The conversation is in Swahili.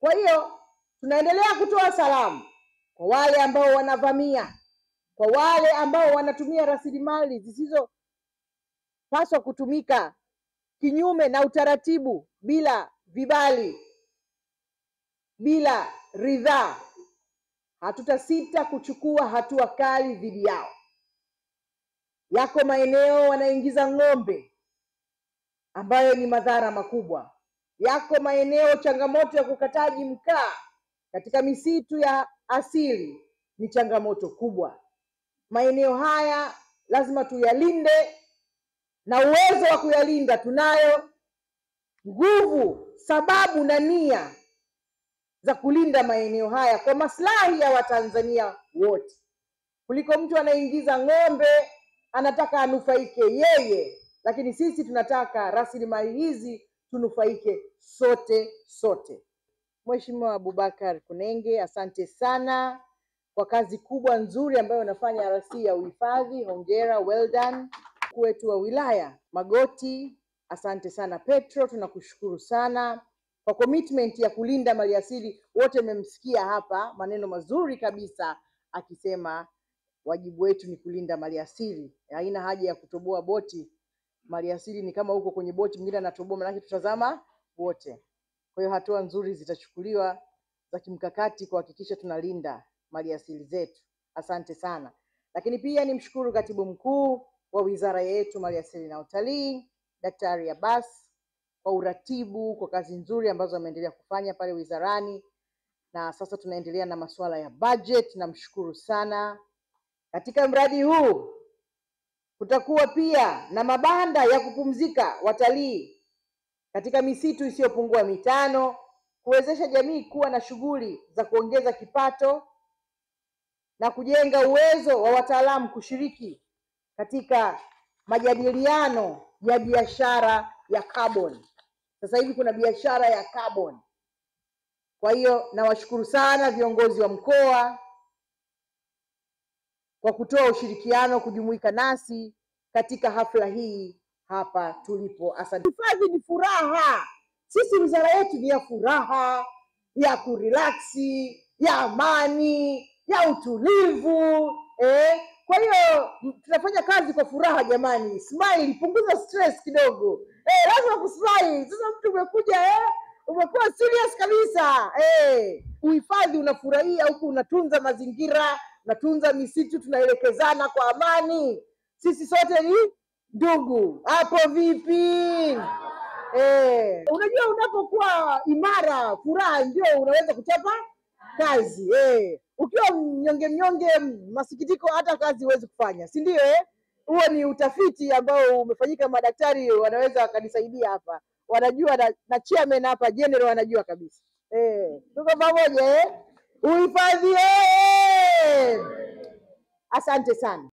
Kwa hiyo tunaendelea kutoa salamu kwa wale ambao wanavamia, kwa wale ambao wanatumia rasilimali zisizopaswa kutumika kinyume na utaratibu, bila vibali, bila ridhaa. Hatutasita kuchukua hatua kali dhidi yao. Yako maeneo wanaingiza ng'ombe ambayo ni madhara makubwa. Yako maeneo changamoto ya kukataji mkaa katika misitu ya asili ni changamoto kubwa. Maeneo haya lazima tuyalinde, na uwezo wa kuyalinda tunayo, nguvu, sababu na nia za kulinda maeneo haya kwa maslahi ya Watanzania wote, kuliko mtu anaingiza ng'ombe anataka anufaike yeye, lakini sisi tunataka rasilimali hizi tunufaike sote. Mheshimiwa Abubakar Kunenge, asante sana kwa kazi kubwa nzuri ambayo unafanya RC ya uhifadhi. Hongera, well done. Mkuu wetu wa wilaya Magoti, asante sana. Petro, tunakushukuru sana kwa commitment ya kulinda maliasili. Wote mmemsikia hapa maneno mazuri kabisa akisema wajibu wetu ni kulinda maliasili. Haina haja ya kutoboa boti. Maliasili ni kama huko kwenye boti mwingine anatoboa, maana tutazama wote. Kwa hiyo hatua nzuri zitachukuliwa za kimkakati kuhakikisha tunalinda maliasili zetu. Asante sana. Lakini pia nimshukuru Katibu Mkuu wa wizara yetu Maliasili na Utalii, Daktari Abbas, kwa uratibu, kwa kazi nzuri ambazo ameendelea kufanya pale wizarani, na sasa tunaendelea na masuala ya budget. Namshukuru sana. Katika mradi huu kutakuwa pia na mabanda ya kupumzika watalii katika misitu isiyopungua 5, kuwezesha jamii kuwa na shughuli za kuongeza kipato na kujenga uwezo wa wataalamu kushiriki katika majadiliano ya biashara ya carbon. Sasa hivi kuna biashara ya carbon. Kwa hiyo nawashukuru sana viongozi wa mkoa kwa kutoa ushirikiano, kujumuika nasi katika hafla hii hapa tulipo. Asante. Hifadhi ni furaha. Sisi wizara yetu ni ya furaha, ya kurelaksi, ya amani, ya utulivu. Kwa hiyo tunafanya kazi kwa furaha jamani. Smile, punguza stress kidogo. Lazima kusmile. Sasa mtu umekuja umekuwa serious kabisa. Uhifadhi unafurahia huku, unatunza mazingira, unatunza misitu, tunaelekezana kwa amani. Sisi sote ni ndugu. Hapo vipi? Unajua unapokuwa imara, furaha ndio unaweza kuchapa kazi. Ukiwa mnyonge, masikitiko, hata kazi huwezi kufanya, si ndio? Huo ni utafiti ambao umefanyika, madaktari wanaweza wakanisaidia hapa. Wanajua na chairman hapa general wanajua kabisa. Tuko pamoja. Uhifadhi. Asante sana.